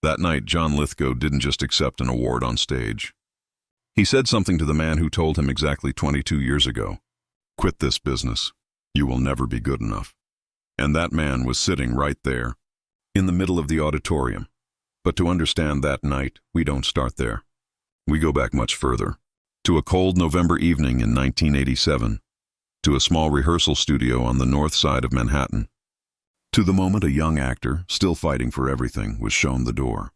That night, John Lithgow didn't just accept an award on stage. He said something to the man who told him exactly 22 years ago, "Quit this business. You will never be good enough." And that man was sitting right there, in the middle of the auditorium. But to understand that night, we don't start there. We go back much further, to a cold November evening in 1987, to a small rehearsal studio on the north side of Manhattan, to the moment a young actor, still fighting for everything, was shown the door.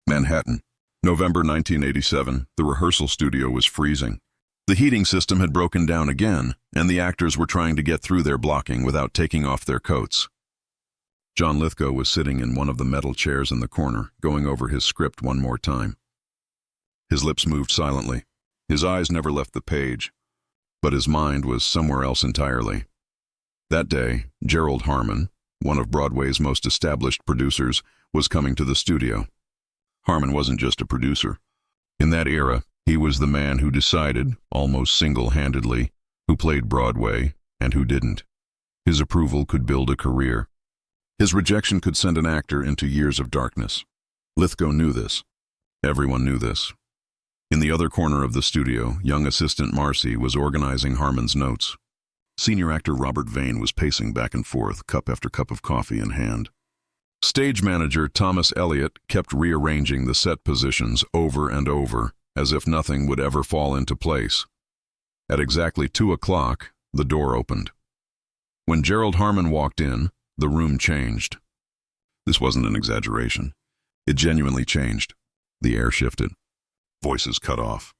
Manhattan, November 1987, the rehearsal studio was freezing. The heating system had broken down again, and the actors were trying to get through their blocking without taking off their coats. John Lithgow was sitting in one of the metal chairs in the corner, going over his script one more time. His lips moved silently. His eyes never left the page, but his mind was somewhere else entirely. That day, Gerald Harmon, one of Broadway's most established producers, was coming to the studio. Harmon wasn't just a producer. In that era, he was the man who decided, almost single-handedly, who played Broadway and who didn't. His approval could build a career. His rejection could send an actor into years of darkness. Lithgow knew this. Everyone knew this. In the other corner of the studio, young assistant Marcy was organizing Harmon's notes. Senior actor Robert Vane was pacing back and forth, cup after cup of coffee in hand. Stage manager Thomas Elliott kept rearranging the set positions over and over, as if nothing would ever fall into place. At exactly 2 o'clock, the door opened. When Gerald Harmon walked in, the room changed. This wasn't an exaggeration. It genuinely changed. The air shifted. Voices cut off.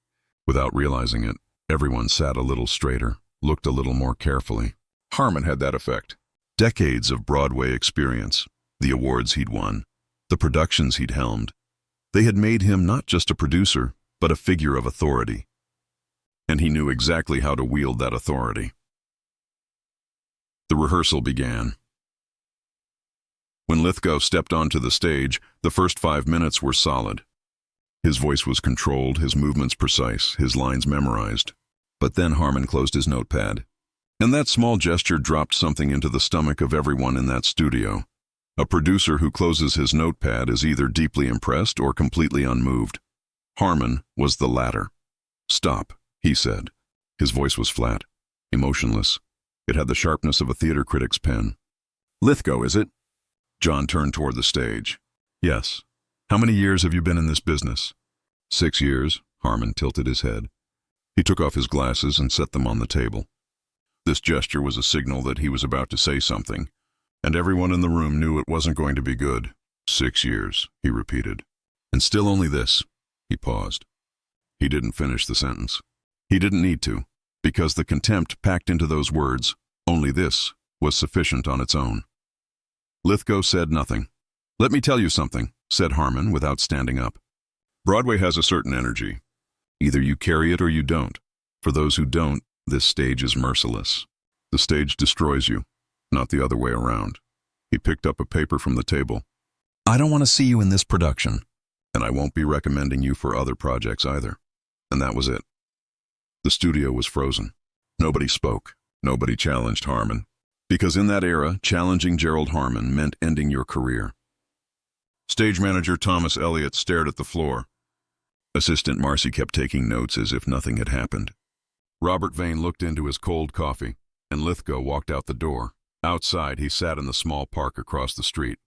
Without realizing it, everyone sat a little straighter, looked a little more carefully. Harmon had that effect. Decades of Broadway experience, the awards he'd won, the productions he'd helmed. They had made him not just a producer, but a figure of authority. And he knew exactly how to wield that authority. The rehearsal began. When Lithgow stepped onto the stage, the first 5 minutes were solid. His voice was controlled, his movements precise, his lines memorized. But then Harmon closed his notepad, and that small gesture dropped something into the stomach of everyone in that studio. A producer who closes his notepad is either deeply impressed or completely unmoved. Harmon was the latter. "Stop," he said. His voice was flat, emotionless. It had the sharpness of a theater critic's pen. "Lithgow, is it?" John turned toward the stage. "Yes. How many years have you been in this business?" 6 years, Harmon tilted his head. He took off his glasses and set them on the table. This gesture was a signal that he was about to say something, and everyone in the room knew it wasn't going to be good. 6 years, he repeated. "And still only this." He paused. He didn't finish the sentence. He didn't need to, because the contempt packed into those words, "only this," was sufficient on its own. Lithgow said nothing. "Let me tell you something," said Harmon without standing up. "Broadway has a certain energy. Either you carry it or you don't. For those who don't, this stage is merciless. The stage destroys you, not the other way around." He picked up a paper from the table. "I don't want to see you in this production, and I won't be recommending you for other projects either." And that was it. The studio was frozen. Nobody spoke. Nobody challenged Harmon. Because in that era, challenging Gerald Harmon meant ending your career. Stage manager Thomas Elliott stared at the floor. Assistant Marcy kept taking notes as if nothing had happened. Robert Vane looked into his cold coffee, and Lithgow walked out the door. Outside, he sat in the small park across the street.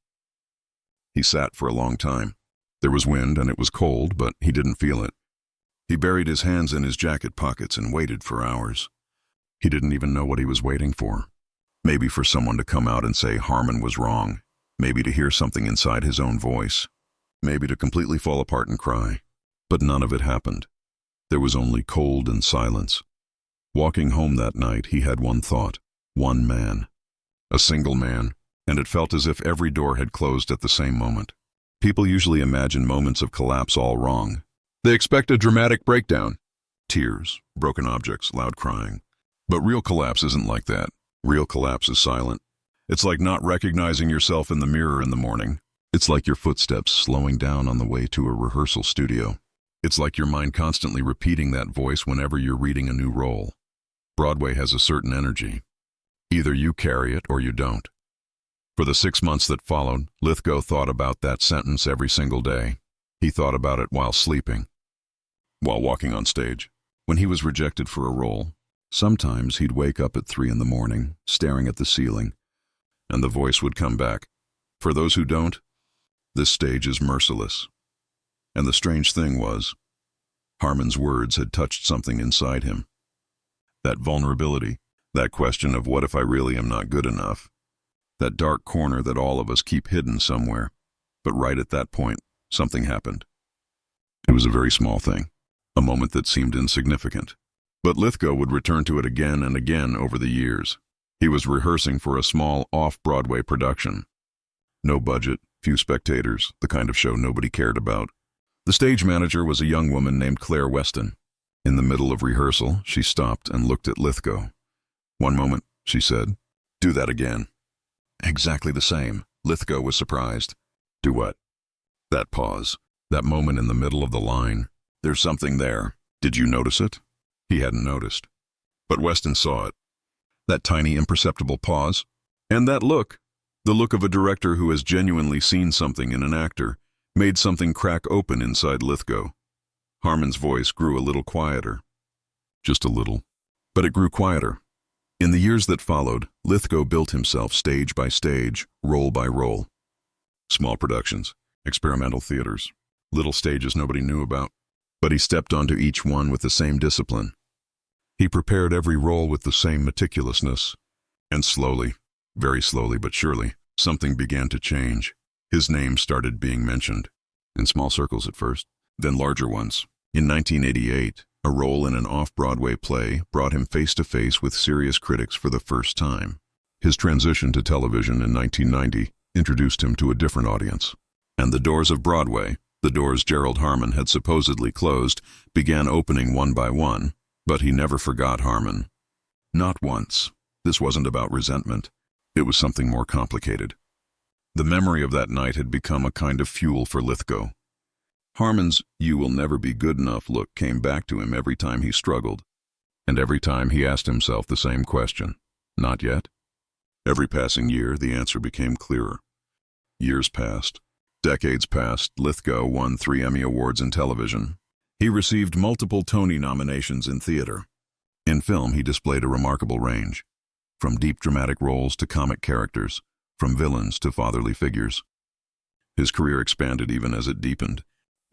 He sat for a long time. There was wind and it was cold, but he didn't feel it. He buried his hands in his jacket pockets and waited for hours. He didn't even know what he was waiting for. Maybe for someone to come out and say Harmon was wrong. Maybe to hear something inside his own voice. Maybe to completely fall apart and cry. But none of it happened. There was only cold and silence. Walking home that night, he had one thought. One man. A single man, and it felt as if every door had closed at the same moment. People usually imagine moments of collapse all wrong. They expect a dramatic breakdown. Tears, broken objects, loud crying. But real collapse isn't like that. Real collapse is silent. It's like not recognizing yourself in the mirror in the morning. It's like your footsteps slowing down on the way to a rehearsal studio. It's like your mind constantly repeating that voice whenever you're reading a new role. Broadway has a certain energy. Either you carry it or you don't. For the 6 months that followed, Lithgow thought about that sentence every single day. He thought about it while sleeping, while walking on stage. When he was rejected for a role, sometimes he'd wake up at 3 in the morning, staring at the ceiling, and the voice would come back. For those who don't, this stage is merciless. And the strange thing was, Harmon's words had touched something inside him. That vulnerability, that question of what if I really am not good enough, that dark corner that all of us keep hidden somewhere. But right at that point, something happened. It was a very small thing, a moment that seemed insignificant. But Lithgow would return to it again and again over the years. He was rehearsing for a small off-Broadway production. No budget, few spectators, the kind of show nobody cared about. The stage manager was a young woman named Claire Weston. In the middle of rehearsal, she stopped and looked at Lithgow. "One moment," she said. "Do that again." Exactly the same. Lithgow was surprised. "Do what?" That pause, that moment in the middle of the line. "There's something there. Did you notice it?" He hadn't noticed. But Weston saw it. That tiny, imperceptible pause. And that look, the look of a director who has genuinely seen something in an actor, made something crack open inside Lithgow. Harmon's voice grew a little quieter. Just a little. But it grew quieter. In the years that followed, Lithgow built himself stage by stage, role by role. Small productions, experimental theaters, little stages nobody knew about. But he stepped onto each one with the same discipline. He prepared every role with the same meticulousness. And slowly, very slowly but surely, something began to change. His name started being mentioned. In small circles at first, then larger ones. In 1988, a role in an off-Broadway play brought him face-to-face with serious critics for the first time. His transition to television in 1990 introduced him to a different audience. And the doors of Broadway, the doors Gerald Harmon had supposedly closed, began opening one by one. But he never forgot Harmon. Not once. This wasn't about resentment. It was something more complicated. The memory of that night had become a kind of fuel for Lithgow. Harmon's "you will never be good enough" look came back to him every time he struggled. And every time he asked himself the same question. Not yet? Every passing year, the answer became clearer. Years passed. Decades passed. Lithgow won 3 Emmy Awards in television. He received multiple Tony nominations in theater. In film, he displayed a remarkable range. From deep dramatic roles to comic characters, from villains to fatherly figures. His career expanded even as it deepened.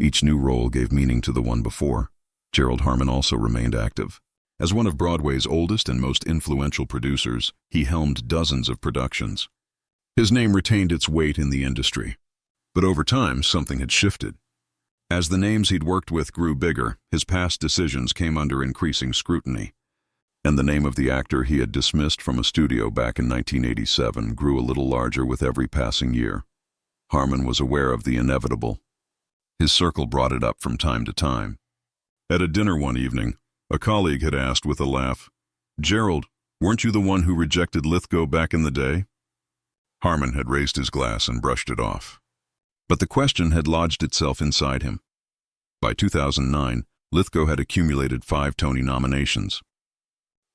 Each new role gave meaning to the one before. Gerald Harmon also remained active. As one of Broadway's oldest and most influential producers, he helmed dozens of productions. His name retained its weight in the industry. But over time, something had shifted. As the names he'd worked with grew bigger, his past decisions came under increasing scrutiny. And the name of the actor he had dismissed from a studio back in 1987 grew a little larger with every passing year. Harmon was aware of the inevitable. His circle brought it up from time to time. At a dinner one evening, a colleague had asked with a laugh, "Gerald, weren't you the one who rejected Lithgow back in the day?" Harmon had raised his glass and brushed it off. But the question had lodged itself inside him. By 2009, Lithgow had accumulated 5 Tony nominations.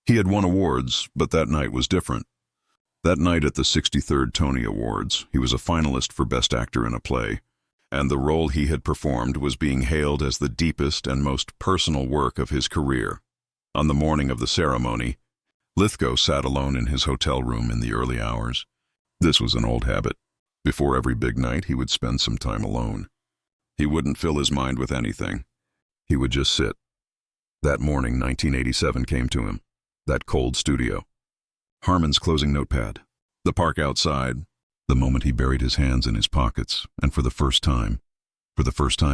He had won awards, but that night was different. That night at the 63rd Tony Awards, he was a finalist for Best Actor in a Play, and the role he had performed was being hailed as the deepest and most personal work of his career. On the morning of the ceremony, Lithgow sat alone in his hotel room in the early hours. This was an old habit. Before every big night, he would spend some time alone. He wouldn't fill his mind with anything. He would just sit. That morning, 1987 came to him. That cold studio. Harmon's closing notepad. The park outside. The moment he buried his hands in his pockets, and for the first time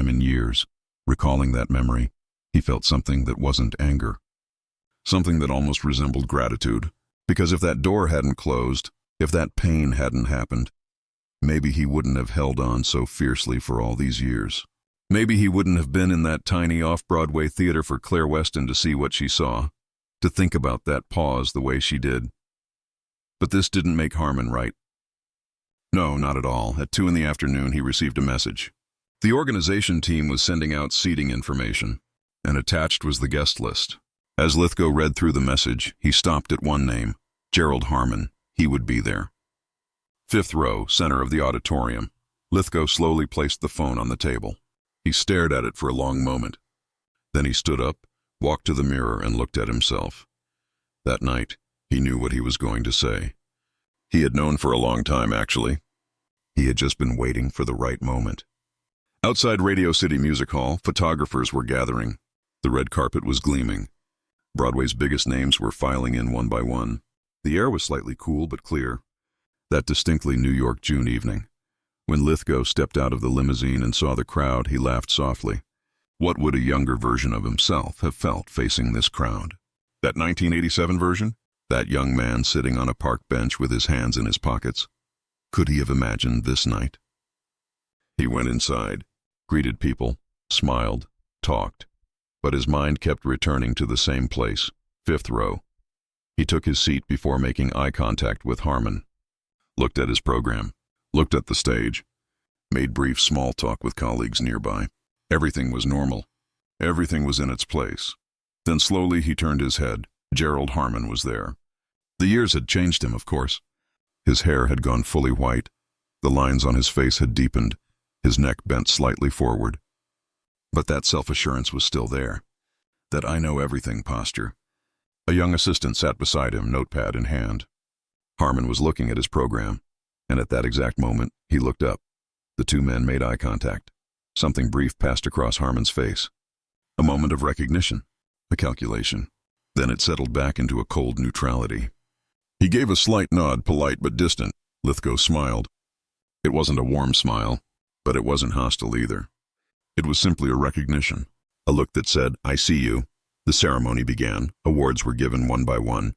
in years, recalling that memory, he felt something that wasn't anger. Something that almost resembled gratitude. Because if that door hadn't closed, if that pain hadn't happened, maybe he wouldn't have held on so fiercely for all these years. Maybe he wouldn't have been in that tiny off-Broadway theater for Claire Weston to see what she saw, to think about that pause the way she did. But this didn't make Harmon right. No, not at all. At 2 in the afternoon, he received a message. The organization team was sending out seating information, and attached was the guest list. As Lithgow read through the message, he stopped at one name, Gerald Harmon. He would be there. Fifth row, center of the auditorium. Lithgow slowly placed the phone on the table. He stared at it for a long moment. Then he stood up, walked to the mirror, and looked at himself. That night, he knew what he was going to say. He had known for a long time, actually. He had just been waiting for the right moment. Outside Radio City Music Hall, photographers were gathering. The red carpet was gleaming. Broadway's biggest names were filing in one by one. The air was slightly cool but clear. That distinctly New York June evening. When Lithgow stepped out of the limousine and saw the crowd, he laughed softly. What would a younger version of himself have felt facing this crowd? That 1987 version? That young man sitting on a park bench with his hands in his pockets? Could he have imagined this night? He went inside, greeted people, smiled, talked, but his mind kept returning to the same place, fifth row. He took his seat before making eye contact with Harmon, looked at his program, looked at the stage, made brief small talk with colleagues nearby. Everything was normal. Everything was in its place. Then slowly he turned his head. Gerald Harmon was there. The years had changed him, of course. His hair had gone fully white. The lines on his face had deepened. His neck bent slightly forward. But that self-assurance was still there. That I know everything posture. A young assistant sat beside him, notepad in hand. Harmon was looking at his program, and at that exact moment, he looked up. The two men made eye contact. Something brief passed across Harmon's face. A moment of recognition, a calculation. Then it settled back into a cold neutrality. He gave a slight nod, polite but distant. Lithgow smiled. It wasn't a warm smile, but it wasn't hostile either. It was simply a recognition, a look that said, I see you. The ceremony began. Awards were given one by one.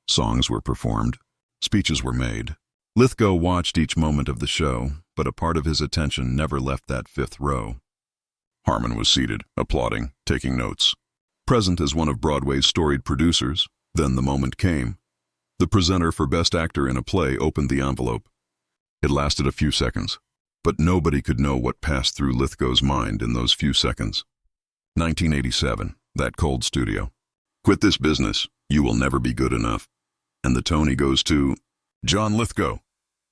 Songs were performed. Speeches were made. Lithgow watched each moment of the show, but a part of his attention never left that fifth row. Harmon was seated, applauding, taking notes. Present as one of Broadway's storied producers, then the moment came. The presenter for Best Actor in a Play opened the envelope. It lasted a few seconds, but nobody could know what passed through Lithgow's mind in those few seconds. 1987, that cold studio. Quit this business. You will never be good enough. And the Tony goes to John Lithgow.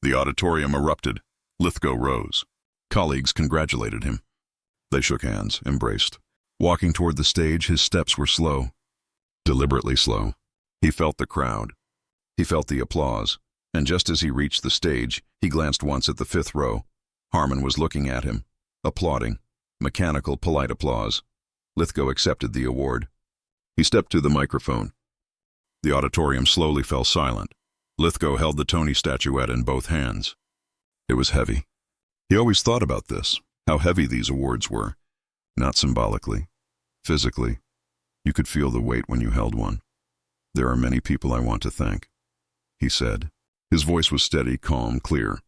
The auditorium erupted. Lithgow rose. Colleagues congratulated him. They shook hands, embraced. Walking toward the stage, his steps were slow. Deliberately slow. He felt the crowd. He felt the applause. And just as he reached the stage, he glanced once at the fifth row. Harmon was looking at him, applauding. Mechanical, polite applause. Lithgow accepted the award. He stepped to the microphone. The auditorium slowly fell silent. Lithgow held the Tony statuette in both hands. It was heavy. He always thought about this, how heavy these awards were. Not symbolically, physically. You could feel the weight when you held one. There are many people I want to thank, he said. His voice was steady, calm, clear.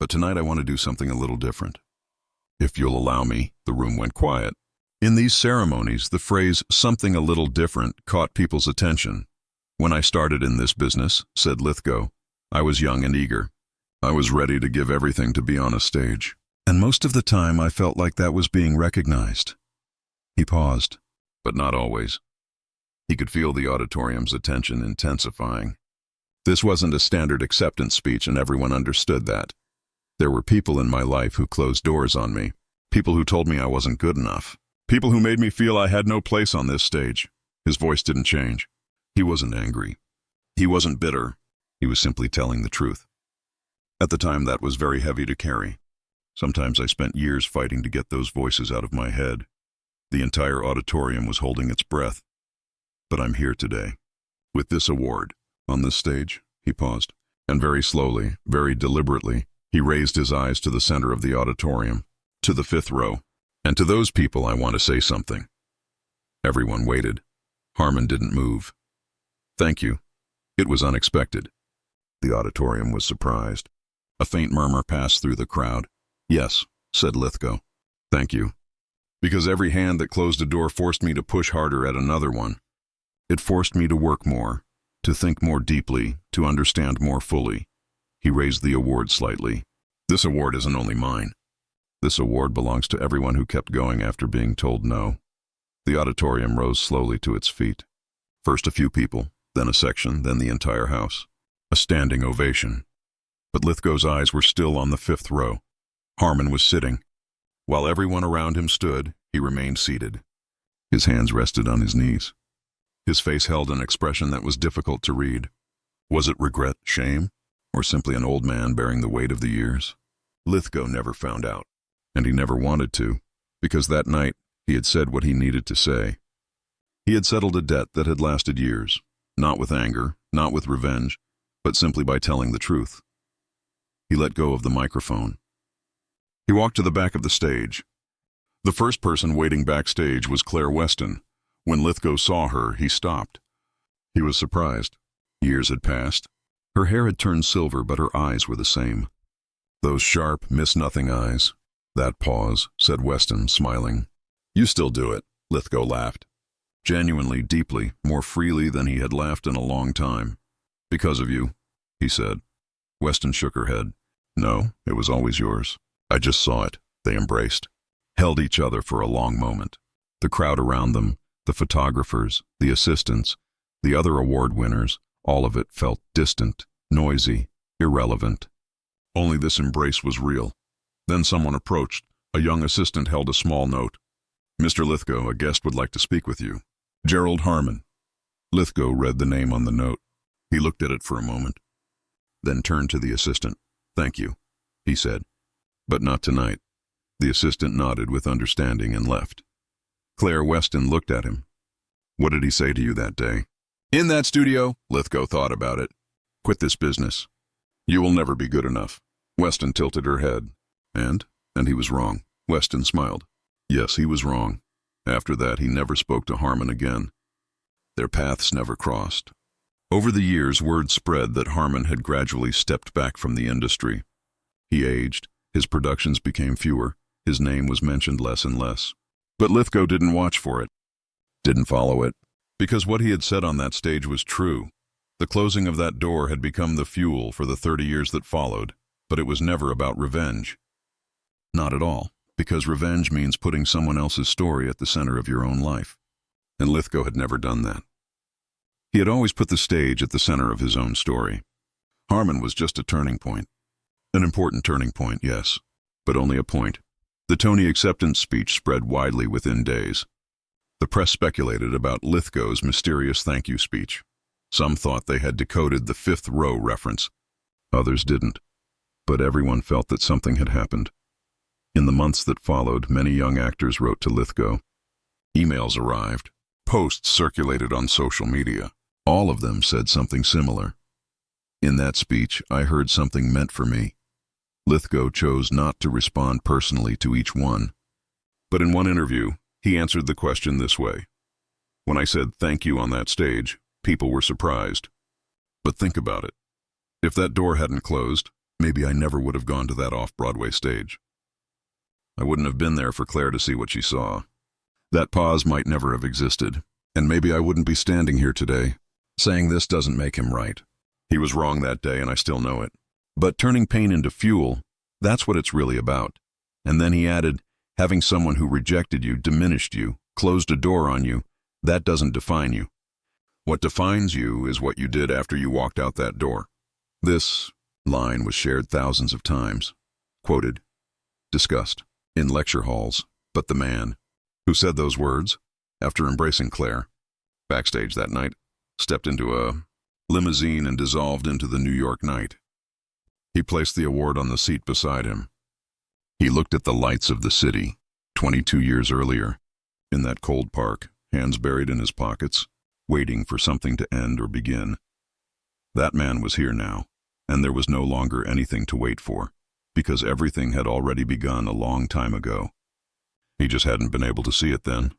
But tonight I want to do something a little different. If you'll allow me, the room went quiet. In these ceremonies, the phrase something a little different caught people's attention. When I started in this business, said Lithgow, I was young and eager. I was ready to give everything to be on a stage. And most of the time I felt like that was being recognized. He paused, but not always. He could feel the auditorium's attention intensifying. This wasn't a standard acceptance speech, and everyone understood that. There were people in my life who closed doors on me, people who told me I wasn't good enough, people who made me feel I had no place on this stage. His voice didn't change. He wasn't angry. He wasn't bitter. He was simply telling the truth. At the time, that was very heavy to carry. Sometimes I spent years fighting to get those voices out of my head. The entire auditorium was holding its breath. But I'm here today. With this award. On this stage, he paused, and very slowly, very deliberately, he raised his eyes to the center of the auditorium, to the fifth row. And to those people I want to say something. Everyone waited. Harmon didn't move. Thank you. It was unexpected. The auditorium was surprised. A faint murmur passed through the crowd. Yes, said Lithgow. Thank you. Because every hand that closed a door forced me to push harder at another one. It forced me to work more, to think more deeply, to understand more fully. He raised the award slightly. This award isn't only mine. This award belongs to everyone who kept going after being told no. The auditorium rose slowly to its feet. First a few people, then a section, then the entire house. A standing ovation. but Lithgow's eyes were still on the fifth row. Harmon was sitting. While everyone around him stood, he remained seated. His hands rested on his knees. His face held an expression that was difficult to read. Was it regret, shame, or simply an old man bearing the weight of the years? Lithgow never found out, and he never wanted to, because that night he had said what he needed to say. He had settled a debt that had lasted years, not with anger, not with revenge, but simply by telling the truth. He let go of the microphone. He walked to the back of the stage. The first person waiting backstage was Claire Weston. When Lithgow saw her, he stopped. He was surprised. Years had passed. Her hair had turned silver, but her eyes were the same. Those sharp, miss-nothing eyes. That pause, said Weston, smiling. You still do it, Lithgow laughed. Genuinely, deeply, more freely than he had laughed in a long time. Because of you, he said. Weston shook her head. No, it was always yours. I just saw it. They embraced. Held each other for a long moment. The crowd around them, the photographers, the assistants, the other award winners, all of it felt distant, noisy, irrelevant. Only this embrace was real. Then someone approached. A young assistant held a small note. Mr. Lithgow, a guest would like to speak with you. Gerald Harmon. Lithgow read the name on the note. He looked at it for a moment, then turned to the assistant. Thank you, he said. But not tonight. The assistant nodded with understanding and left. Claire Weston looked at him. What did he say to you that day? In that studio, Lithgow thought about it. Quit this business. You will never be good enough. Weston tilted her head. And he was wrong. Weston smiled. Yes, he was wrong. After that, he never spoke to Harmon again. Their paths never crossed. Over the years, word spread that Harmon had gradually stepped back from the industry. He aged. His productions became fewer. His name was mentioned less and less. But Lithgow didn't watch for it. Didn't follow it. Because what he had said on that stage was true. The closing of that door had become the fuel for the 30 years that followed, but it was never about revenge. Not at all, because revenge means putting someone else's story at the center of your own life. And Lithgow had never done that. He had always put the stage at the center of his own story. Harmon was just a turning point. An important turning point, yes, but only a point. The Tony acceptance speech spread widely within days. The press speculated about Lithgow's mysterious thank you speech. Some thought they had decoded the fifth row reference. Others didn't. But everyone felt that something had happened. In the months that followed, many young actors wrote to Lithgow. Emails arrived. Posts circulated on social media. All of them said something similar. In that speech, I heard something meant for me. Lithgow chose not to respond personally to each one. But in one interview, he answered the question this way. When I said thank you on that stage, people were surprised. But think about it. If that door hadn't closed, maybe I never would have gone to that off-Broadway stage. I wouldn't have been there for Claire to see what she saw. That pause might never have existed, and maybe I wouldn't be standing here today. Saying this doesn't make him right. He was wrong that day, and I still know it. But turning pain into fuel, that's what it's really about. And then he added, having someone who rejected you, diminished you, closed a door on you, that doesn't define you. What defines you is what you did after you walked out that door. This line was shared thousands of times, quoted, discussed, in lecture halls, but the man who said those words, after embracing Claire, backstage that night, stepped into a limousine and dissolved into the New York night. He placed the award on the seat beside him. He looked at the lights of the city, 22 years earlier, in that cold park, hands buried in his pockets, waiting for something to end or begin. That man was here now, and there was no longer anything to wait for, because everything had already begun a long time ago. He just hadn't been able to see it then.